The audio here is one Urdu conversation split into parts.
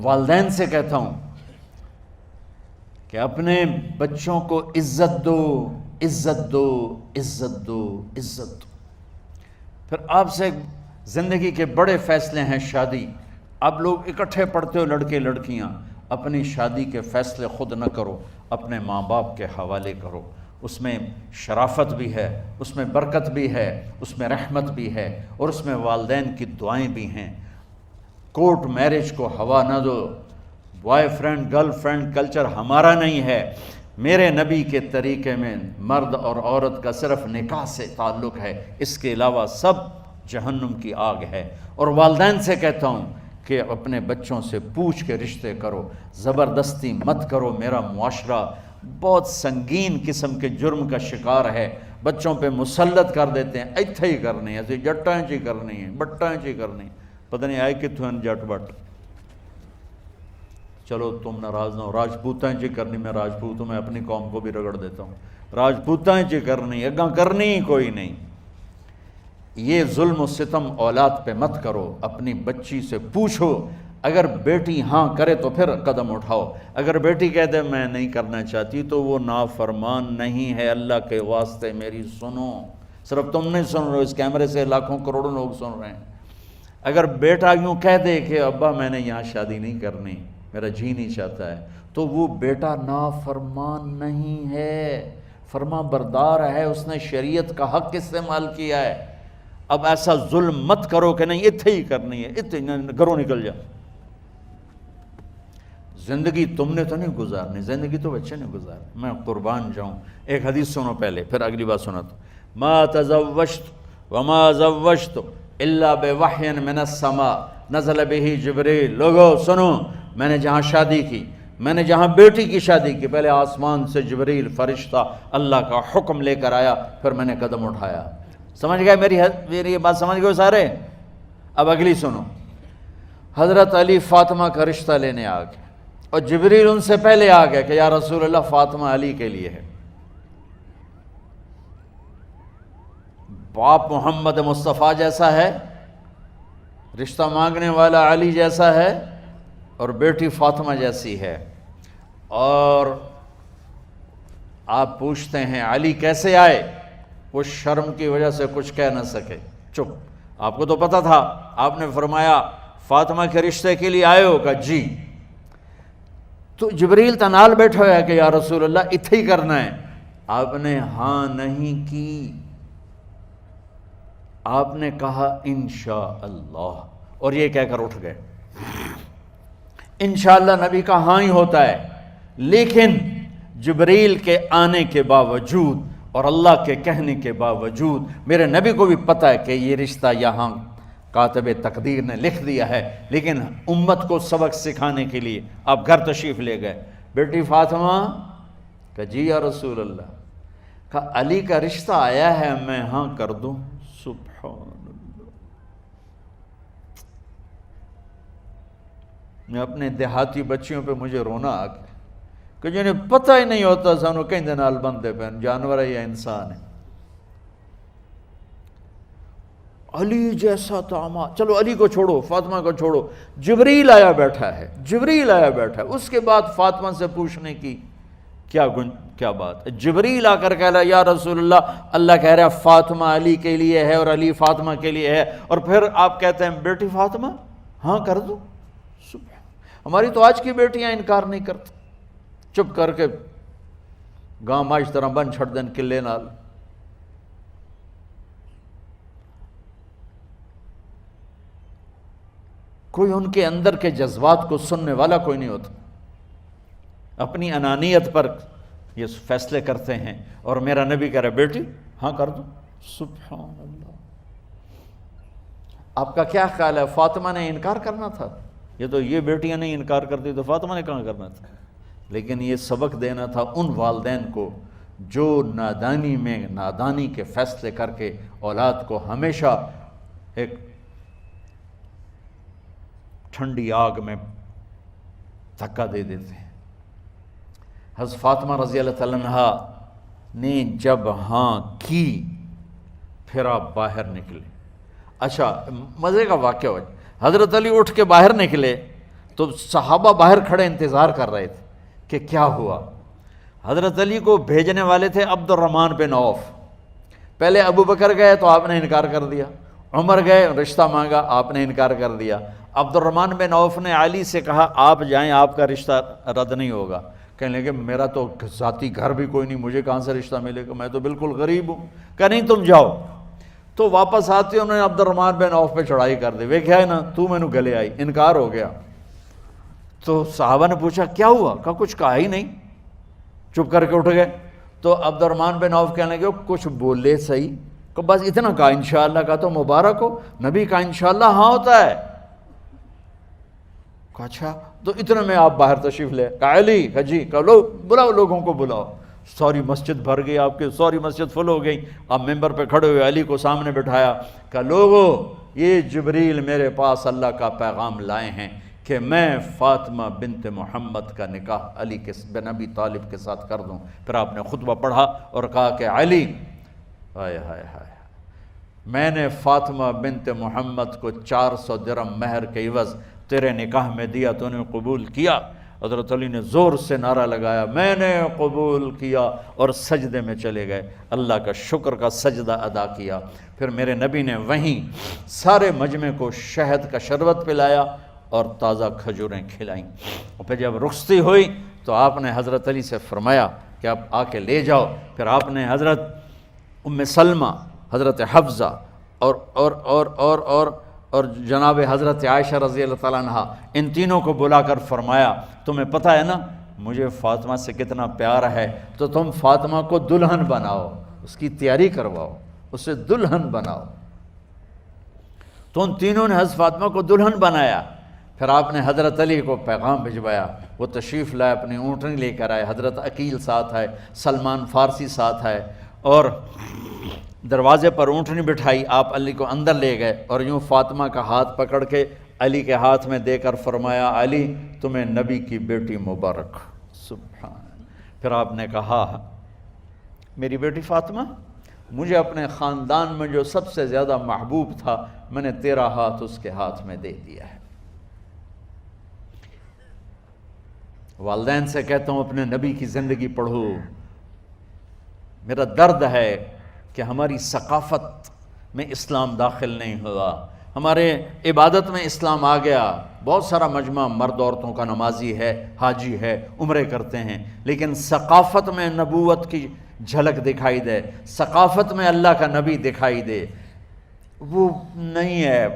والدین سے کہتا ہوں کہ اپنے بچوں کو عزت دو، عزت دو، عزت دو، عزت دو۔ پھر آپ سے زندگی کے بڑے فیصلے ہیں شادی، آپ لوگ اکٹھے پڑھتے ہو لڑکے لڑکیاں، اپنی شادی کے فیصلے خود نہ کرو، اپنے ماں باپ کے حوالے کرو، اس میں شرافت بھی ہے، اس میں برکت بھی ہے، اس میں رحمت بھی ہے، اور اس میں والدین کی دعائیں بھی ہیں۔ کورٹ میرج کو ہوا نہ دو، boyfriend girlfriend culture ہمارا نہیں ہے، میرے نبی کے طریقے میں مرد اور عورت کا صرف نکاح سے تعلق ہے، اس کے علاوہ سب جہنم کی آگ ہے۔ اور والدین سے کہتا ہوں کہ اپنے بچوں سے پوچھ کے رشتے کرو، زبردستی مت کرو۔ میرا معاشرہ بہت سنگین قسم کے جرم کا شکار ہے، بچوں پہ مسلط کر دیتے ہیں، ایتھے ہی کرنی ہے، ایسے جٹائیں چی کرنی ہے، بٹائیں چی کرنی ہے، پتہ نہیں آئے کتوں ہیں جٹ بٹ۔ چلو تم ناراض نہ ہو، راجپوتائیں چی کرنی، میں راجپوت ہوں، میں اپنی قوم کو بھی رگڑ دیتا ہوں، راجپوتائیں چی کرنی، اگاں کرنی ہی کوئی نہیں۔ یہ ظلم و ستم اولاد پہ مت کرو، اپنی بچی سے پوچھو، اگر بیٹی ہاں کرے تو پھر قدم اٹھاؤ، اگر بیٹی کہہ دے میں نہیں کرنا چاہتی تو وہ نافرمان نہیں ہے، اللہ کے واسطے میری سنو، صرف تم نہیں سن رہے ہو، اس کیمرے سے لاکھوں کروڑوں لوگ سن رہے ہیں۔ اگر بیٹا یوں کہہ دے کہ ابا میں نے یہاں شادی نہیں کرنی، میرا جی نہیں چاہتا ہے، تو وہ بیٹا نافرمان نہیں ہے، فرما بردار ہے، اس نے شریعت کا حق استعمال کیا ہے۔ اب ایسا ظلم مت کرو کہ نہیں اتھے ہی کرنی ہے، اتھے گھروں نکل جا۔ زندگی تم نے تو نہیں گزارنی، زندگی تو بچے نے گزارنی، میں قربان جاؤں۔ ایک حدیث سنو پہلے، پھر اگلی بات سناتا ہوں۔ ما تزوجت وما زوجت الا بوحی من السماء نزل به جبریل۔ لوگو سنو، میں نے جہاں شادی کی، میں نے جہاں بیٹی کی شادی کی، پہلے آسمان سے جبریل فرشتہ اللہ کا حکم لے کر آیا، پھر میں نے قدم اٹھایا۔ سمجھ گئے میری یہ بات سمجھ گئے سارے؟ اب اگلی سنو۔ حضرت علی فاطمہ کا رشتہ لینے آ گئے، اور جبریل ان سے پہلے آ گیا کہ یا رسول اللہ فاطمہ علی کے لیے ہے۔ باپ محمد مصطفیٰ جیسا ہے، رشتہ مانگنے والا علی جیسا ہے، اور بیٹی فاطمہ جیسی ہے۔ اور آپ پوچھتے ہیں علی کیسے آئے؟ وہ شرم کی وجہ سے کچھ کہہ نہ سکے، چپ۔ آپ کو تو پتہ تھا، آپ نے فرمایا فاطمہ کے رشتے کے لیے آئے ہو؟ کہا جی۔ تو جبریل تنال بیٹھا ہوا ہے کہ یا رسول اللہ اتھے ہی کرنا ہے۔ آپ نے ہاں نہیں کی، آپ نے کہا انشاءاللہ، اور یہ کہہ کر اٹھ گئے۔ انشاءاللہ نبی کا ہاں ہی ہوتا ہے، لیکن جبریل کے آنے کے باوجود اور اللہ کے کہنے کے باوجود میرے نبی کو بھی پتہ ہے کہ یہ رشتہ یہاں کاتب تقدیر نے لکھ دیا ہے، لیکن امت کو سبق سکھانے کے لیے آپ گھر تشریف لے گئے۔ بیٹی فاطمہ کہا جی یا رسول اللہ۔ کہا علی کا رشتہ آیا ہے، میں ہاں کر دوں؟ سبحان اللہ۔ میں اپنے دیہاتی بچیوں پہ مجھے رونا آ گیا کہ جنہیں پتہ ہی نہیں ہوتا سانو کہیں دے نال بندے پہن، جانور ہے یا انسان ہے۔ علی جیسا داماد، چلو علی کو چھوڑو، فاطمہ کو چھوڑو، جبریل آیا بیٹھا ہے، جبریل آیا بیٹھا ہے۔ اس کے بعد فاطمہ سے پوچھنے کی کیا بات ہے؟ جبریل آ کر کہہ رہا یا رسول اللہ، اللہ کہہ رہا فاطمہ علی کے لیے ہے اور علی فاطمہ کے لیے ہے، اور پھر آپ کہتے ہیں بیٹی فاطمہ ہاں کر دو؟ ہماری تو آج کی بیٹیاں انکار نہیں کرتی، چپ کر کے گاں ماش طرح بن چھڑ دین قلعے نال۔ کوئی ان کے اندر کے جذبات کو سننے والا کوئی نہیں ہوتا، اپنی انانیت پر یہ فیصلے کرتے ہیں، اور میرا نبی کہہ رہا بیٹی ہاں کر دو۔ سبحان اللہ۔ آپ کا کیا خیال ہے، فاطمہ نے انکار کرنا تھا؟ یہ تو یہ بیٹیاں نہیں انکار کرتی تو فاطمہ نے کہاں کرنا تھا؟ لیکن یہ سبق دینا تھا ان والدین کو جو نادانی میں نادانی کے فیصلے کر کے اولاد کو ہمیشہ ایک ٹھنڈی آگ میں دھکا دے دیتے ہیں۔ حضرت فاطمہ رضی اللہ تعالیٰ عنہا نے جب ہاں کی، پھر آپ باہر نکلے۔ اچھا مزے کا واقعہ ہو، حضرت علی اٹھ کے باہر نکلے تو صحابہ باہر کھڑے انتظار کر رہے تھے کہ کیا ہوا۔ حضرت علی کو بھیجنے والے تھے عبد الرحمن بن عوف، پہلے ابو بکر گئے تو آپ نے انکار کر دیا، عمر گئے رشتہ مانگا، آپ نے انکار کر دیا، عبد الرحمن بن عوف نے علی سے کہا آپ جائیں، آپ کا رشتہ رد نہیں ہوگا۔ کہنے لگے میرا تو ذاتی گھر بھی کوئی نہیں، مجھے کہاں سے رشتہ ملے گا، میں تو بالکل غریب ہوں۔ کہا نہیں تم جاؤ۔ تو واپس آتے انہوں نے عبد الرحمن بن عوف پہ چڑھائی کر دی، ویکھیا ہے نا تو مینوں گلے آئی، انکار ہو گیا۔ تو صحابہ نے پوچھا کیا ہوا؟ کہا کچھ کہا ہی نہیں، چپ کر کے اٹھ گئے۔ تو عبد الرحمن بن عوف کہنے لگے کچھ بولے صحیح، کہ بس اتنا کہا انشاءاللہ کا تو مبارک ہو، نبی کا انشاءاللہ ہاں ہوتا ہے۔ کہا اچھا، تو اتنے میں آپ باہر تشریف لے۔ کہا علی، کہا جی، کہا لو بلاؤ، لوگوں کو بلاؤ۔ ساری مسجد بھر گئی، آپ کے ساری مسجد فل ہو گئی۔ آپ ممبر پہ کھڑے ہوئے علی کو سامنے بٹھایا، کہا لوگو یہ جبریل میرے پاس اللہ کا پیغام لائے ہیں کہ میں فاطمہ بنت محمد کا نکاح علی کے بن ابی طالب کے ساتھ کر دوں۔ پھر آپ نے خطبہ پڑھا اور کہا کہ علی، ہائے ہائے ہائے، میں نے فاطمہ بنت محمد کو 400 درہم مہر کے عوض تیرے نکاح میں دیا، تو نے قبول کیا؟ حضرت علی نے زور سے نعرہ لگایا میں نے قبول کیا، اور سجدے میں چلے گئے، اللہ کا شکر کا سجدہ ادا کیا۔ پھر میرے نبی نے وہیں سارے مجمع کو شہد کا شربت پلایا اور تازہ کھجوریں کھلائیں۔ اور پھر جب رخصتی ہوئی تو آپ نے حضرت علی سے فرمایا کہ آپ آ کے لے جاؤ۔ پھر آپ نے حضرت ام سلمہ، حضرت حفصہ اور جناب حضرت عائشہ رضی اللہ تعالیٰ عنہ، ان تینوں کو بلا کر فرمایا تمہیں پتہ ہے نا مجھے فاطمہ سے کتنا پیار ہے، تو تم فاطمہ کو دلہن بناؤ، اس کی تیاری کرواؤ، اسے دلہن بناؤ۔ تو ان تینوں نے حضرت فاطمہ کو دلہن بنایا۔ پھر آپ نے حضرت علی کو پیغام بھجوایا، وہ تشریف لائے، اپنی اونٹنی لے کر آئے، حضرت عقیل ساتھ ہے، سلمان فارسی ساتھ ہے، اور دروازے پر اونٹنی بٹھائی، آپ علی کو اندر لے گئے اور یوں فاطمہ کا ہاتھ پکڑ کے علی کے ہاتھ میں دے کر فرمایا علی تمہیں نبی کی بیٹی مبارک۔ سبحان۔ پھر آپ نے کہا میری بیٹی فاطمہ، مجھے اپنے خاندان میں جو سب سے زیادہ محبوب تھا میں نے تیرا ہاتھ اس کے ہاتھ میں دے دیا ہے۔ والدین سے کہتا ہوں اپنے نبی کی زندگی پڑھو۔ میرا درد ہے کہ ہماری ثقافت میں اسلام داخل نہیں ہوا، ہمارے عبادت میں اسلام آ گیا، بہت سارا مجمع مرد عورتوں کا نمازی ہے، حاجی ہے، عمرے کرتے ہیں، لیکن ثقافت میں نبوت کی جھلک دکھائی دے، ثقافت میں اللہ کا نبی دکھائی دے، وہ نہیں ہے۔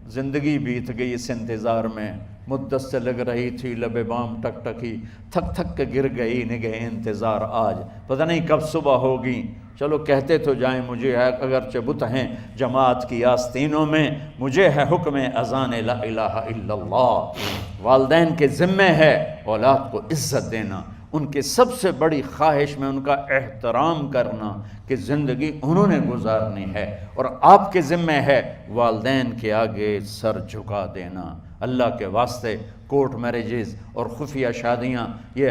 زندگی بیت گئی اس انتظار میں، مدت سے لگ رہی تھی لب بام ٹک ٹکی، تھک تھک کے گر گئی نگہ انتظار آج، پتہ نہیں کب صبح ہوگی۔ چلو کہتے تو جائیں مجھے ہے اگرچہ بت ہیں جماعت کی آستینوں میں، مجھے ہے حکم اذان لا الہ الا اللہ۔ والدین کے ذمہ ہے اولاد کو عزت دینا، ان کے سب سے بڑی خواہش میں ان کا احترام کرنا کہ زندگی انہوں نے گزارنی ہے، اور آپ کے ذمہ ہے والدین کے آگے سر جھکا دینا۔ اللہ کے واسطے کورٹ میرجز اور خفیہ شادیاں یہ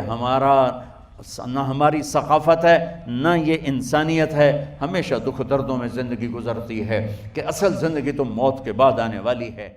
نہ ہماری ثقافت ہے نہ یہ انسانیت ہے، ہمیشہ دکھ دردوں میں زندگی گزرتی ہے کہ اصل زندگی تو موت کے بعد آنے والی ہے۔